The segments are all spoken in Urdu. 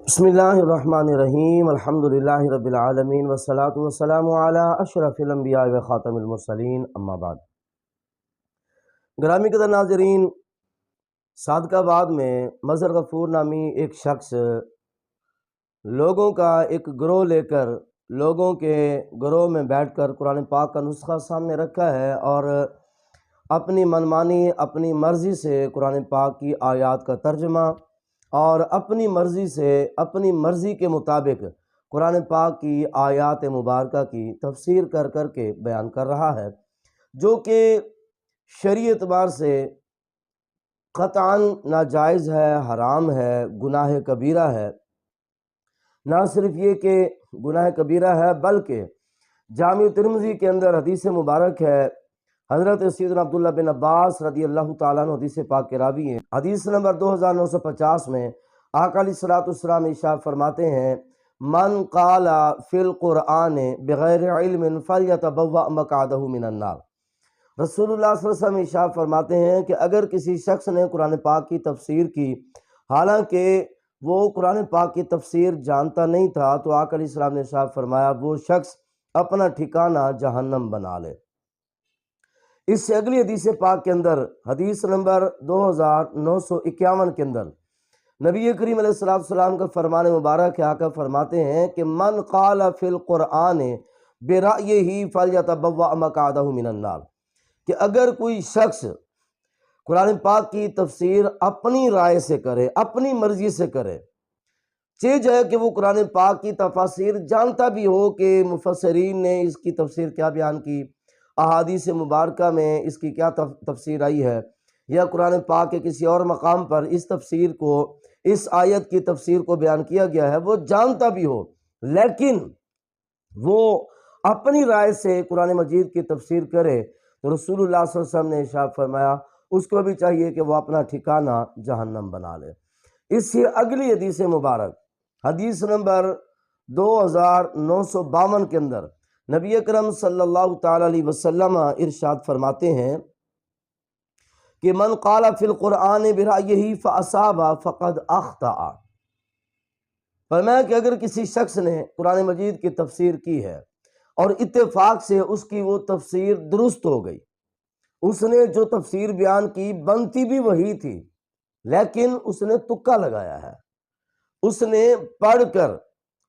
بسم اللہ الرحمن الرحیم الحمدللہ رب العالمین والصلاة والسلام علی اشرف الانبیاء و خاتم المرسلین اما بعد۔ گرامی قدر ناظرین، صادق آباد میں مظہر غفور نامی ایک شخص لوگوں کا ایک گروہ لے کر لوگوں کے گروہ میں بیٹھ کر قرآن پاک کا نسخہ سامنے رکھا ہے اور اپنی منمانی اپنی مرضی سے قرآن پاک کی آیات کا ترجمہ اور اپنی مرضی سے اپنی مرضی کے مطابق قرآن پاک کی آیات مبارکہ کی تفسیر کر کر کے بیان کر رہا ہے، جو کہ شرعی اعتبار سے قطعاً ناجائز ہے، حرام ہے، گناہ کبیرہ ہے۔ نہ صرف یہ کہ گناہ کبیرہ ہے بلکہ جامع ترمذی کے اندر حدیث مبارک ہے، حضرت سیدنا عبداللہ بن عباس رضی اللہ تعالیٰ عنہ حدیث پاک کے راوی ہیں۔ حدیث نمبر 2950 میں آقا علیہ الصلوۃ والسلام ارشاد فرماتے ہیں، من قال فی القرآن بغیر علم فلیتبوأ مقعدہ من النار۔ رسول اللہ صلی اللہ علیہ وسلم ارشاد فرماتے ہیں کہ اگر کسی شخص نے قرآن پاک کی تفسیر کی حالانکہ وہ قرآن پاک کی تفسیر جانتا نہیں تھا، تو آقا علیہ السلام نے ارشاد فرمایا وہ شخص اپنا ٹھکانہ جہنم بنا لے۔ اس سے اگلی حدیث پاک کے اندر حدیث نمبر 2951 کے اندر نبی کریم علیہ السلام کا فرمان مبارک ہے، آقا فرماتے ہیں کہ من قال فی القرآن برأیہ فلیتبوأ مقعدہ من النار، کہ اگر کوئی شخص قرآن پاک کی تفسیر اپنی رائے سے کرے، اپنی مرضی سے کرے، چہ جائے کہ وہ قرآن پاک کی تفاسیر جانتا بھی ہو کہ مفسرین نے اس کی تفسیر کیا بیان کی، احادیث مبارکہ میں اس کی کیا تفسیر آئی ہے، یا قرآن پاک کے کسی اور مقام پر اس تفسیر کو، اس آیت کی تفسیر کو بیان کیا گیا ہے، وہ جانتا بھی ہو لیکن وہ اپنی رائے سے قرآن مجید کی تفسیر کرے، تو رسول اللہ صلی اللہ علیہ وسلم نے ارشاد فرمایا اس کو بھی چاہیے کہ وہ اپنا ٹھکانہ جہنم بنا لے۔ اس سے اگلی حدیث مبارک حدیث نمبر 2952 کے اندر نبی اکرم صلی اللہ تعالی علیہ وسلم ارشاد فرماتے ہیں کہ من قال فی القرآن برأیہ فاصاب فقد اخطأ۔ فرمایا کہ اگر کسی شخص نے قرآن مجید کی تفسیر کی ہے اور اتفاق سے اس کی وہ تفسیر درست ہو گئی، اس نے جو تفسیر بیان کی بنتی بھی وہی تھی لیکن اس نے تکا لگایا ہے، اس نے پڑھ کر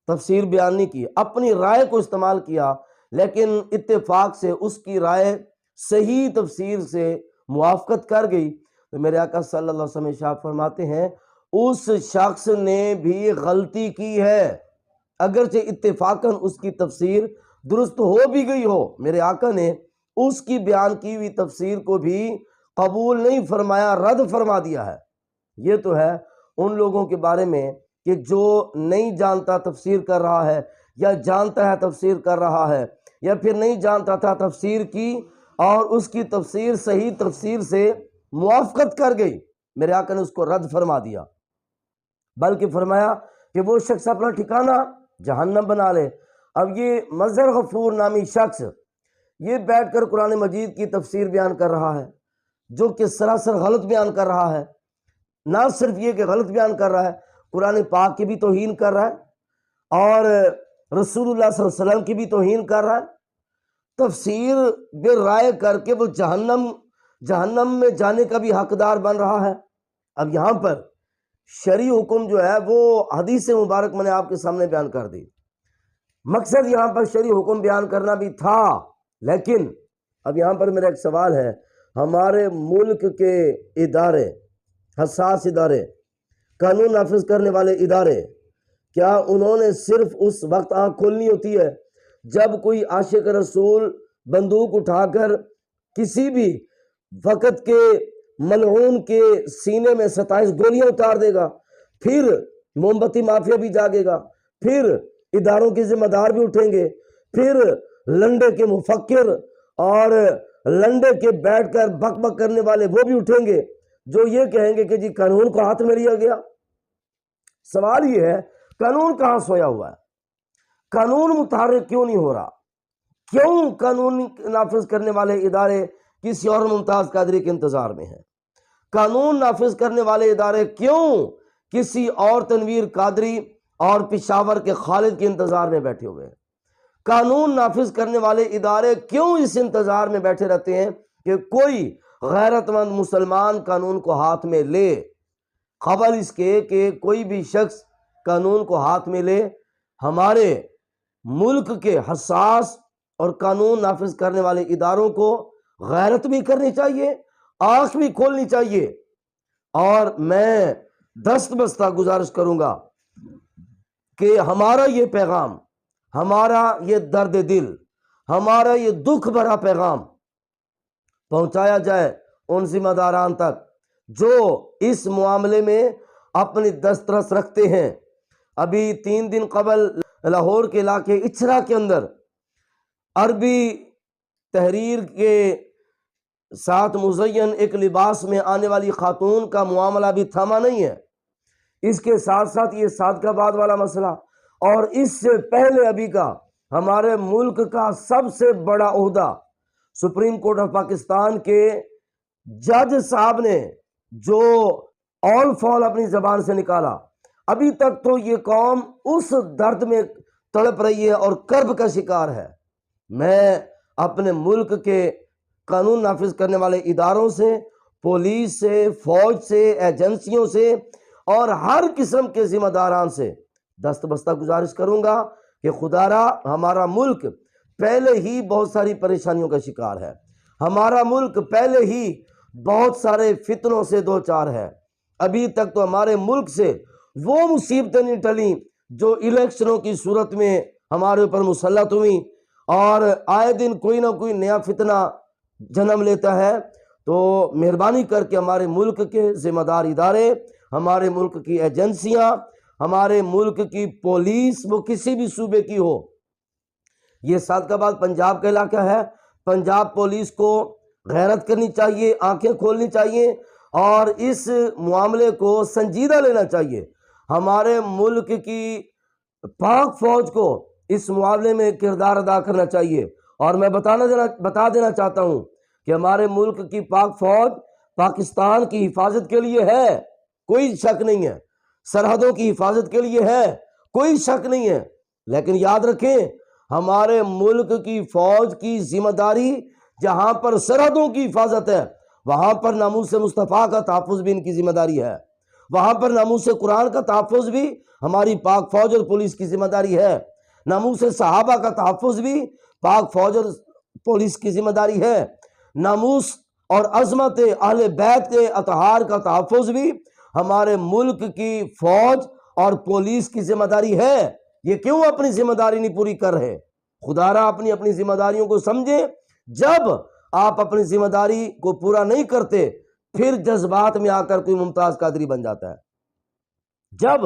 تفسیر بیان نہیں کی، اپنی رائے کو استعمال کیا، لیکن اتفاق سے اس کی رائے صحیح تفسیر سے موافقت کر گئی، تو میرے آقا صلی اللہ علیہ وسلم ارشاد فرماتے ہیں اس شخص نے بھی غلطی کی ہے، اگرچہ اتفاقاً اس کی تفسیر درست ہو بھی گئی ہو، میرے آقا نے اس کی بیان کی ہوئی تفسیر کو بھی قبول نہیں فرمایا، رد فرما دیا ہے۔ یہ تو ہے ان لوگوں کے بارے میں کہ جو نہیں جانتا تفسیر کر رہا ہے، یا جانتا ہے تفسیر کر رہا ہے، یا پھر نہیں جانتا تھا تفسیر کی اور اس کی تفسیر صحیح تفسیر سے موافقت کر گئی، میرے آقا نے اس کو رد فرما دیا، بلکہ فرمایا کہ وہ شخص اپنا ٹھکانہ جہنم بنا لے۔ اب یہ مظہر غفور نامی شخص یہ بیٹھ کر قرآن مجید کی تفسیر بیان کر رہا ہے، جو کہ سراسر غلط بیان کر رہا ہے۔ نہ صرف یہ کہ غلط بیان کر رہا ہے، قرآن پاک کی بھی توہین کر رہا ہے اور رسول اللہ صلی اللہ علیہ وسلم کی بھی توہین کر رہا ہے، تفسیر بے رائے کر کے وہ جہنم میں جانے کا بھی حقدار بن رہا ہے۔ اب یہاں پر شرعی حکم جو ہے وہ حدیث مبارک میں نے آپ کے سامنے بیان کر دی، مقصد یہاں پر شرعی حکم بیان کرنا بھی تھا، لیکن اب یہاں پر میرا ایک سوال ہے، ہمارے ملک کے ادارے، حساس ادارے، قانون نافذ کرنے والے ادارے، کیا انہوں نے صرف اس وقت آنکھ کھولنی ہوتی ہے جب کوئی عاشق رسول بندوق اٹھا کر کسی بھی وقت کے ملعون کے سینے میں 27 گولیاں اتار دے گا، پھر موم بتی مافیا بھی جاگے گا، پھر اداروں کے ذمہ دار بھی اٹھیں گے، پھر لنڈے کے مفکر اور لنڈے کے بیٹھ کر بک بک کرنے والے وہ بھی اٹھیں گے جو یہ کہیں گے کہ جی قانون کو ہاتھ میں لیا گیا؟ سوال یہ ہے قانون کہاں سویا ہوا ہے؟ قانون متحرک کیوں نہیں ہو رہا؟ کیوں قانون نافذ کرنے والے ادارے کسی اور ممتاز قادری کے انتظار میں ہیں؟ قانون نافذ کرنے والے ادارے کیوں کسی اور تنویر قادری اور پشاور کے خالد کے انتظار میں بیٹھے ہوئے ہیں۔ قانون نافذ کرنے والے ادارے کیوں اس انتظار میں بیٹھے رہتے ہیں کہ کوئی غیرت مند مسلمان قانون کو ہاتھ میں لے؟ قبل اس کے کہ کوئی بھی شخص قانون کو ہاتھ میں لے، ہمارے ملک کے حساس اور قانون نافذ کرنے والے اداروں کو غیرت بھی کرنی چاہیے، آنکھ بھی کھولنی چاہیے۔ اور میں دست بستہ گزارش کروں گا کہ ہمارا یہ پیغام، ہمارا یہ درد دل، ہمارا یہ دکھ بھرا پیغام پہنچایا جائے ان ذمہ داران تک جو اس معاملے میں اپنی دسترس رکھتے ہیں۔ ابھی 3 دن قبل لاہور کے علاقے اچھرا کے اندر عربی تحریر کے ساتھ مزین ایک لباس میں آنے والی خاتون کا معاملہ بھی تھما نہیں ہے۔ اس کے ساتھ ساتھ یہ صادقآباد والا مسئلہ، اور اس سے پہلے ابھی کا ہمارے ملک کا سب سے بڑا عہدہ سپریم کورٹ آف پاکستان کے جج صاحب نے جو آل فال اپنی زبان سے نکالا، ابھی تک تو یہ قوم اس درد میں تڑپ رہی ہے اور کرب کا شکار ہے۔ میں اپنے ملک کے قانون نافذ کرنے والے اداروں سے، پولیس سے، فوج سے، ایجنسیوں سے اور ہر قسم کے ذمہ داران سے دست بستہ گزارش کروں گا کہ خدارا ہمارا ملک پہلے ہی بہت ساری پریشانیوں کا شکار ہے، ہمارا ملک پہلے ہی بہت سارے فتنوں سے دوچار ہے۔ ابھی تک تو ہمارے ملک سے وہ مصیبتیں نہیں ٹلیں جو الیکشنوں کی صورت میں ہمارے اوپر مسلط ہوئیں، اور آئے دن کوئی نہ کوئی نیا فتنہ جنم لیتا ہے۔ تو مہربانی کر کے ہمارے ملک کے ذمہ دار ادارے، ہمارے ملک کی ایجنسیاں، ہمارے ملک کی پولیس، وہ کسی بھی صوبے کی ہو، یہ صادقآباد پنجاب کا علاقہ ہے، پنجاب پولیس کو غیرت کرنی چاہیے، آنکھیں کھولنی چاہیے اور اس معاملے کو سنجیدہ لینا چاہیے۔ ہمارے ملک کی پاک فوج کو اس معاملے میں کردار ادا کرنا چاہیے۔ اور میں بتا دینا چاہتا ہوں کہ ہمارے ملک کی پاک فوج پاکستان کی حفاظت کے لیے ہے، کوئی شک نہیں ہے، سرحدوں کی حفاظت کے لیے ہے، کوئی شک نہیں ہے، لیکن یاد رکھیں ہمارے ملک کی فوج کی ذمہ داری جہاں پر سرحدوں کی حفاظت ہے، وہاں پر ناموس مصطفیٰ کا تحفظ بھی ان کی ذمہ داری ہے، وہاں پر ناموس قرآن کا تحفظ بھی ہماری پاک فوج اور پولیس کی ذمہ داری ہے، ناموس صحابہ کا تحفظ بھی پاک فوج اور پولیس کی ذمہ داری ہے، ناموس اور عظمت اہل بیت کے اطہار کا تحفظ بھی ہمارے ملک کی فوج اور پولیس کی ذمہ داری ہے۔ یہ کیوں اپنی ذمہ داری نہیں پوری کر رہے؟ خدارا اپنی ذمہ داریوں کو سمجھیں۔ جب آپ اپنی ذمہ داری کو پورا نہیں کرتے پھر جذبات میں آ کر کوئی ممتاز قادری بن جاتا ہے۔ جب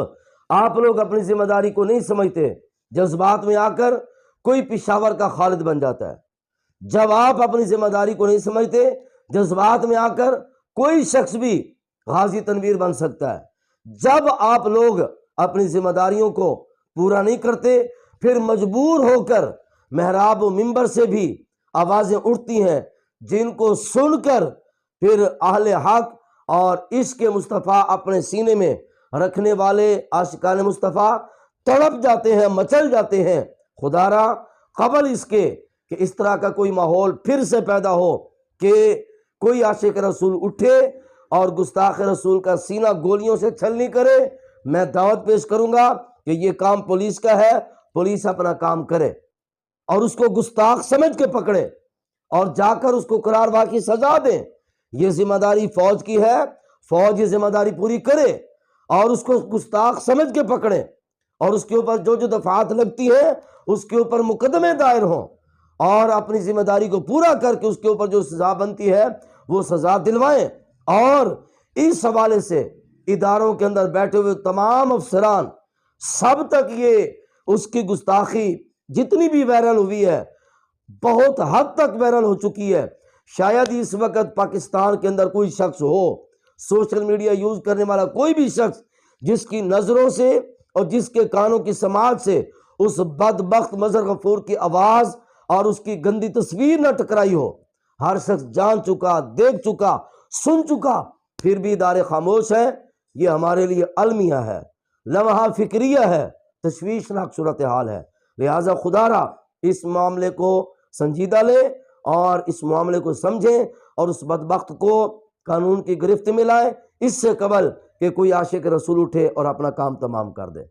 آپ لوگ اپنی ذمہ داری کو نہیں سمجھتے جذبات میں آ کر کوئی پشاور کا خالد بن جاتا ہے۔ جب آپ اپنی ذمہ داری کو نہیں سمجھتے جذبات میں آ کر کوئی شخص بھی غازی تنویر بن سکتا ہے۔ جب آپ لوگ اپنی ذمہ داریوں کو پورا نہیں کرتے پھر مجبور ہو کر محراب و منبر سے بھی آوازیں اٹھتی ہیں جن کو سن کر پھر اہل حق اور عشق مصطفیٰ اپنے سینے میں رکھنے والے عاشقان مصطفیٰ تڑپ جاتے ہیں، مچل جاتے ہیں۔ خدارا قبل اس کے کہ اس طرح کا کوئی ماحول پھر سے پیدا ہو کہ کوئی عاشق رسول اٹھے اور گستاخ رسول کا سینہ گولیوں سے چھلنی کرے، میں دعوت پیش کروں گا کہ یہ کام پولیس کا ہے، پولیس اپنا کام کرے اور اس کو گستاخ سمجھ کے پکڑے اور جا کر اس کو قرار واقعی سزا دیں۔ یہ ذمہ داری فوج کی ہے، فوج یہ ذمہ داری پوری کرے اور اس کو گستاخ سمجھ کے پکڑے اور اس کے اوپر جو دفعات لگتی ہیں اس کے اوپر مقدمے دائر ہوں اور اپنی ذمہ داری کو پورا کر کے اس کے اوپر جو سزا بنتی ہے وہ سزا دلوائیں۔ اور اس حوالے سے اداروں کے اندر بیٹھے ہوئے تمام افسران سب تک یہ اس کی گستاخی جتنی بھی وائرل ہوئی ہے بہت حد تک وائرل ہو چکی ہے۔ شاید اس وقت پاکستان کے اندر کوئی شخص ہو، سوشل میڈیا یوز کرنے والا کوئی بھی شخص جس کی نظروں سے اور جس کے کانوں کی سماعت سے اس بدبخت مظہر غفور کی آواز اور اس کی گندی تصویر نہ ٹکرائی ہو۔ ہر شخص جان چکا، دیکھ چکا، سن چکا، پھر بھی ادارے خاموش ہیں۔ یہ ہمارے لیے المیہ ہے، لمحہ فکریہ ہے تشویشناک صورتحال ہے، لہٰذا خدا را اس معاملے کو سنجیدہ لیں اور اس معاملے کو سمجھیں اور اس بدبخت کو قانون کی گرفت میں لائیں اس سے قبل کہ کوئی عاشق رسول اٹھے اور اپنا کام تمام کر دے۔